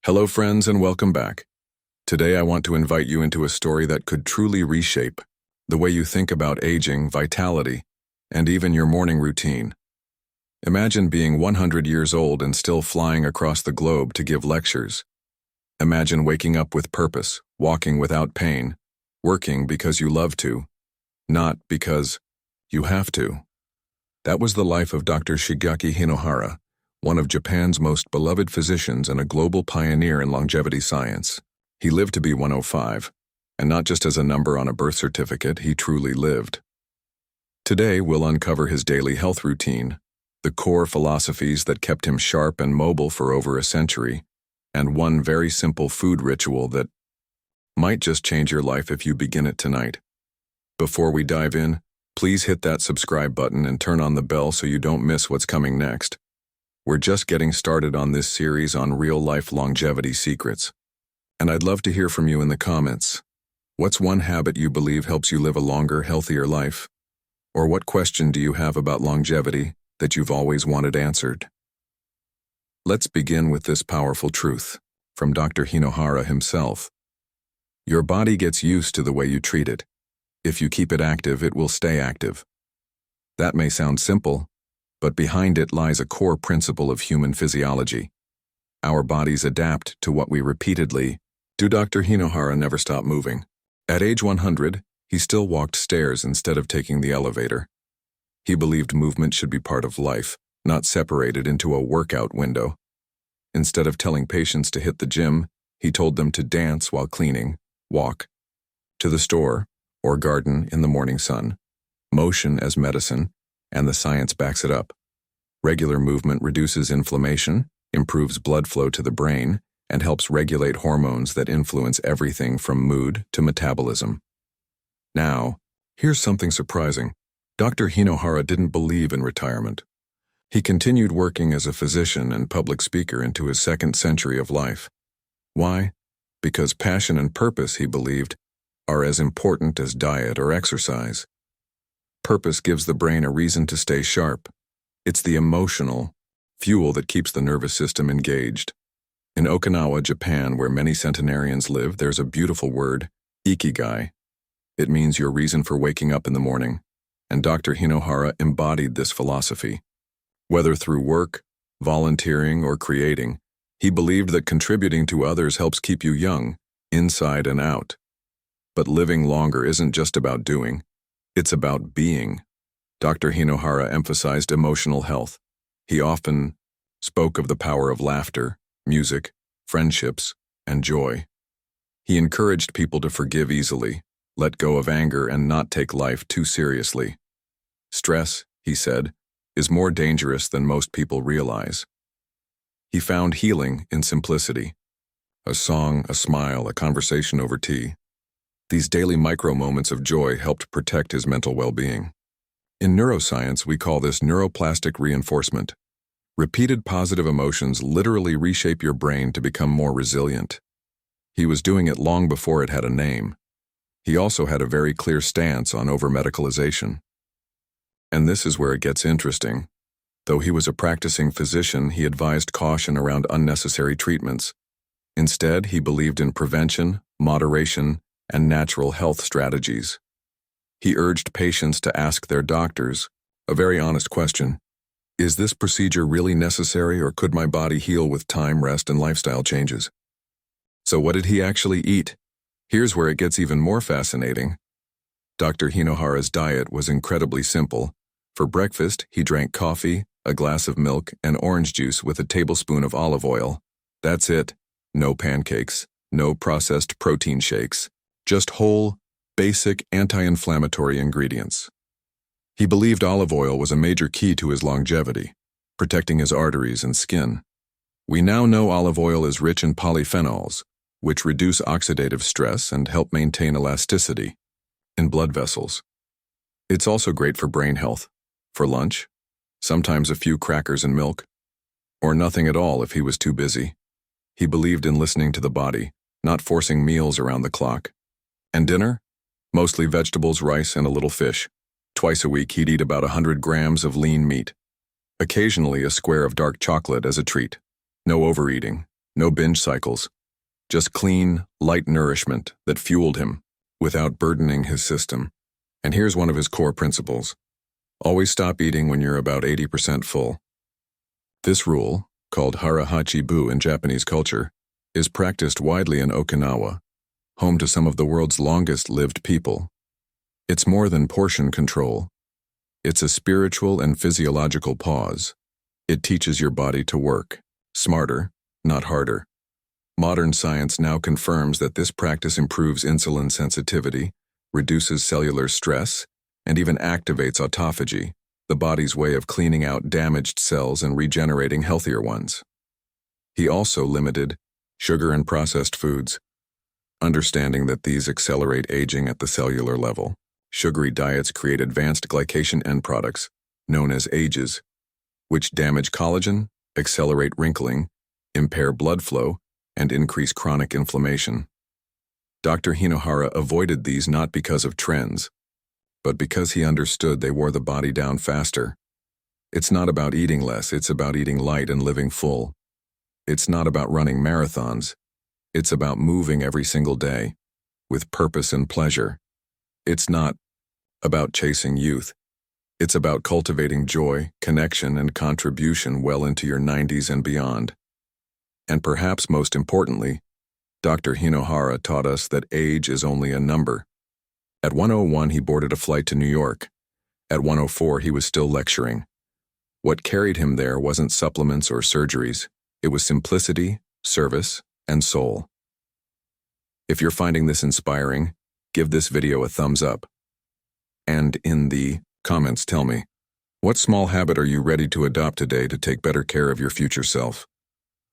Hello friends and welcome back. Today I want to invite you into a story that could truly reshape the way you think about aging, vitality, and even your morning routine. Imagine being 100 years old and still flying across the globe to give lectures. Imagine waking up with purpose, walking without pain, working because you love to, not because you have to. That was the life of Dr. Shigeaki Hinohara, one of Japan's most beloved physicians and a global pioneer in longevity science. He lived to be 105, and not just as a number on a birth certificate, he truly lived. Today, we'll uncover his daily health routine, the core philosophies that kept him sharp and mobile for over a century, and one very simple food ritual that might just change your life if you begin it tonight. Before we dive in, please hit that subscribe button and turn on the bell so you don't miss what's coming next. We're just getting started on this series on real-life longevity secrets. And I'd love to hear from you in the comments. What's one habit you believe helps you live a longer, healthier life? Or what question do you have about longevity that you've always wanted answered? Let's begin with this powerful truth from Dr. Hinohara himself. Your body gets used to the way you treat it. If you keep it active, it will stay active. That may sound simple, but behind it lies a core principle of human physiology. Our bodies adapt to what we repeatedly do. Dr. Hinohara never stopped moving. At age 100, he still walked stairs instead of taking the elevator. He believed movement should be part of life, not separated into a workout window. Instead of telling patients to hit the gym, he told them to dance while cleaning, walk to the store, or garden in the morning sun. Motion as medicine, and the science backs it up. Regular movement reduces inflammation, improves blood flow to the brain, and helps regulate hormones that influence everything from mood to metabolism. Now, here's something surprising. Dr. Hinohara didn't believe in retirement. He continued working as a physician and public speaker into his second century of life. Why? Because passion and purpose, he believed, are as important as diet or exercise. Purpose gives the brain a reason to stay sharp. It's the emotional fuel that keeps the nervous system engaged. In Okinawa, Japan, where many centenarians live, there's a beautiful word, ikigai. It means your reason for waking up in the morning, and Dr. Hinohara embodied this philosophy. Whether through work, volunteering, or creating, he believed that contributing to others helps keep you young, inside and out. But living longer isn't just about doing. It's about being. Dr. Hinohara emphasized emotional health. He often spoke of the power of laughter, music, friendships, and joy. He encouraged people to forgive easily, let go of anger, and not take life too seriously. Stress, he said, is more dangerous than most people realize. He found healing in simplicity. A song, a smile, a conversation over tea. These daily micro-moments of joy helped protect his mental well-being. In neuroscience, we call this neuroplastic reinforcement. Repeated positive emotions literally reshape your brain to become more resilient. He was doing it long before it had a name. He also had a very clear stance on over-medicalization. And this is where it gets interesting. Though he was a practicing physician, he advised caution around unnecessary treatments. Instead, he believed in prevention, moderation, and natural health strategies. He urged patients to ask their doctors a very honest question. Is this procedure really necessary, or could my body heal with time, rest, and lifestyle changes? So what did he actually eat? Here's where it gets even more fascinating. Dr. Hinohara's diet was incredibly simple. For breakfast, he drank coffee, a glass of milk, and orange juice with a tablespoon of olive oil. That's it. No pancakes, no processed protein shakes. Just whole, basic anti-inflammatory ingredients. He believed olive oil was a major key to his longevity, protecting his arteries and skin. We now know olive oil is rich in polyphenols, which reduce oxidative stress and help maintain elasticity in blood vessels. It's also great for brain health. For lunch, sometimes a few crackers and milk, or nothing at all if he was too busy. He believed in listening to the body, not forcing meals around the clock. And dinner? Mostly vegetables, rice, and a little fish. Twice a week, he'd eat about 100 grams of lean meat. Occasionally, a square of dark chocolate as a treat. No overeating, No binge cycles, just clean, light nourishment that fueled him without burdening his system. And here's one of his core principles. Always stop eating when you're about 80% full. This rule, called Hara Hachi Bu in Japanese culture, is practiced widely in Okinawa, home to some of the world's longest-lived people. It's more than portion control. It's a spiritual and physiological pause. It teaches your body to work, smarter, not harder. Modern science now confirms that this practice improves insulin sensitivity, reduces cellular stress, and even activates autophagy, the body's way of cleaning out damaged cells and regenerating healthier ones. He also limited sugar and processed foods, understanding that these accelerate aging at the cellular level. Sugary diets create advanced glycation end products, known as AGEs, which damage collagen, accelerate wrinkling, impair blood flow, and increase chronic inflammation. Dr. Hinohara avoided these not because of trends, but because he understood they wore the body down faster. It's not about eating less, it's about eating light and living full. It's not about running marathons. It's about moving every single day, with purpose and pleasure. It's not about chasing youth. It's about cultivating joy, connection, and contribution well into your 90s and beyond. And perhaps most importantly, Dr. Hinohara taught us that age is only a number. At 101, he boarded a flight to New York. At 104, he was still lecturing. What carried him there wasn't supplements or surgeries. It was simplicity, service, and soul. If you're finding this inspiring, give this video a thumbs up. And in the comments, tell me, what small habit are you ready to adopt today to take better care of your future self?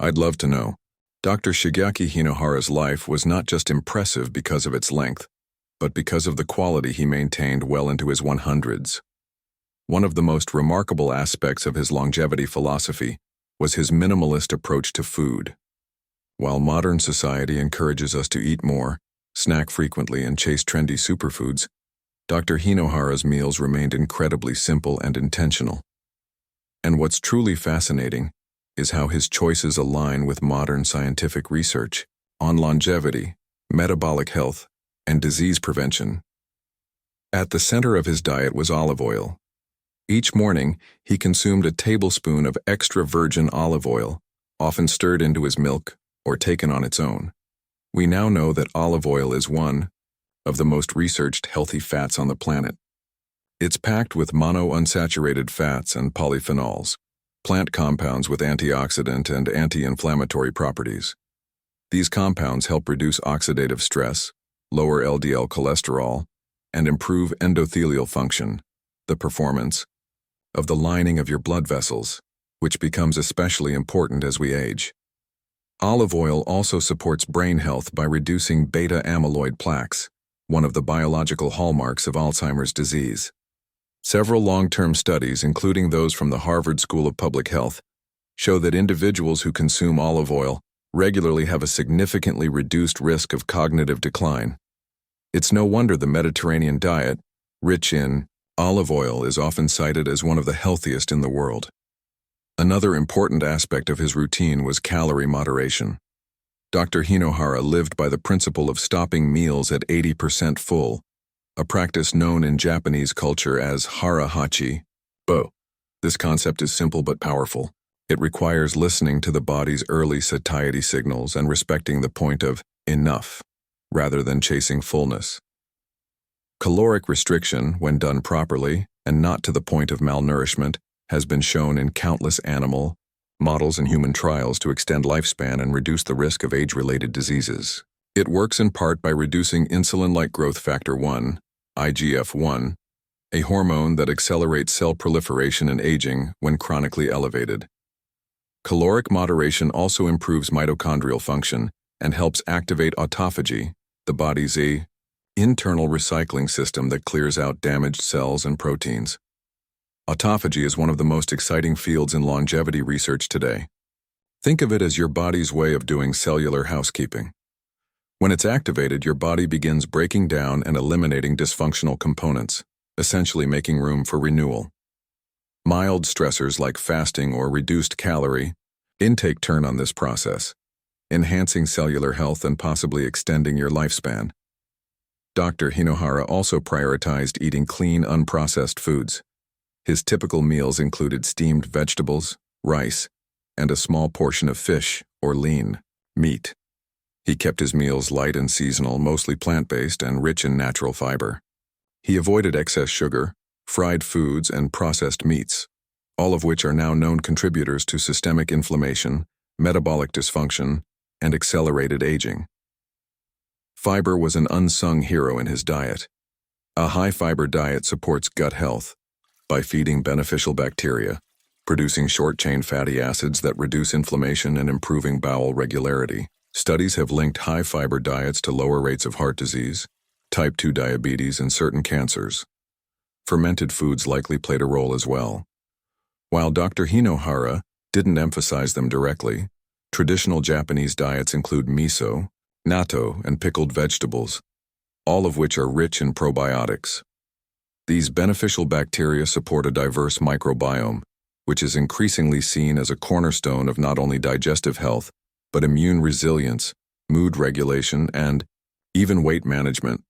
I'd love to know. Dr. Shigeaki Hinohara's life was not just impressive because of its length, but because of the quality he maintained well into his 100s. One of the most remarkable aspects of his longevity philosophy was his minimalist approach to food. While modern society encourages us to eat more, snack frequently, and chase trendy superfoods, Dr. Hinohara's meals remained incredibly simple and intentional. And what's truly fascinating is how his choices align with modern scientific research on longevity, metabolic health, and disease prevention. At the center of his diet was olive oil. Each morning, he consumed a tablespoon of extra virgin olive oil, often stirred into his milk or taken on its own. We now know that olive oil is one of the most researched healthy fats on the planet. It's packed with monounsaturated fats and polyphenols, plant compounds with antioxidant and anti-inflammatory properties. These compounds help reduce oxidative stress, lower LDL cholesterol, and improve endothelial function, the performance of the lining of your blood vessels, which becomes especially important as we age. Olive oil also supports brain health by reducing beta amyloid plaques, one of the biological hallmarks of Alzheimer's disease. Several long-term studies, including those from the Harvard School of Public Health, show that individuals who consume olive oil regularly have a significantly reduced risk of cognitive decline. It's no wonder the Mediterranean diet, rich in olive oil, is often cited as one of the healthiest in the world. Another important aspect of his routine was calorie moderation. Dr. Hinohara lived by the principle of stopping meals at 80% full, a practice known in Japanese culture as Hara Hachi Bu. This concept is simple but powerful. It requires listening to the body's early satiety signals and respecting the point of enough, rather than chasing fullness. Caloric restriction, when done properly, and not to the point of malnourishment, has been shown in countless animal models and human trials to extend lifespan and reduce the risk of age-related diseases. It works in part by reducing insulin-like growth factor 1, IGF-1, a hormone that accelerates cell proliferation and aging when chronically elevated. Caloric moderation also improves mitochondrial function and helps activate autophagy, the body's internal recycling system that clears out damaged cells and proteins. Autophagy is one of the most exciting fields in longevity research today. Think of it as your body's way of doing cellular housekeeping. When it's activated, your body begins breaking down and eliminating dysfunctional components, essentially making room for renewal. Mild stressors like fasting or reduced calorie intake turn on this process, enhancing cellular health and possibly extending your lifespan. Dr. Hinohara also prioritized eating clean, unprocessed foods. His typical meals included steamed vegetables, rice, and a small portion of fish, or lean, meat. He kept his meals light and seasonal, mostly plant-based and rich in natural fiber. He avoided excess sugar, fried foods, and processed meats, all of which are now known contributors to systemic inflammation, metabolic dysfunction, and accelerated aging. Fiber was an unsung hero in his diet. A high-fiber diet supports gut health by feeding beneficial bacteria, producing short-chain fatty acids that reduce inflammation and improving bowel regularity. Studies have linked high-fiber diets to lower rates of heart disease, type 2 diabetes, and certain cancers. Fermented foods likely played a role as well. While Dr. Hinohara didn't emphasize them directly, traditional Japanese diets include miso, natto, and pickled vegetables, all of which are rich in probiotics. These beneficial bacteria support a diverse microbiome, which is increasingly seen as a cornerstone of not only digestive health, but immune resilience, mood regulation, and even weight management.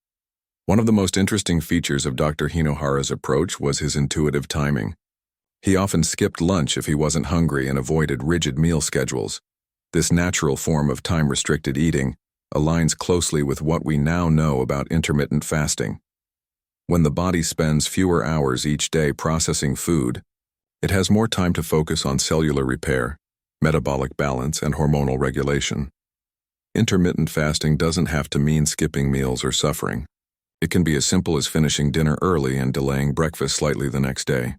One of the most interesting features of Dr. Hinohara's approach was his intuitive timing. He often skipped lunch if he wasn't hungry and avoided rigid meal schedules. This natural form of time-restricted eating aligns closely with what we now know about intermittent fasting. When the body spends fewer hours each day processing food, it has more time to focus on cellular repair, metabolic balance, and hormonal regulation. Intermittent fasting doesn't have to mean skipping meals or suffering. It can be as simple as finishing dinner early and delaying breakfast slightly the next day.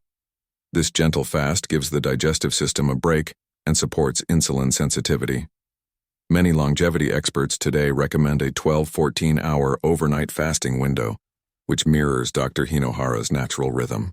This gentle fast gives the digestive system a break and supports insulin sensitivity. Many longevity experts today recommend a 12-14 hour overnight fasting window, which mirrors Dr. Hinohara's natural rhythm.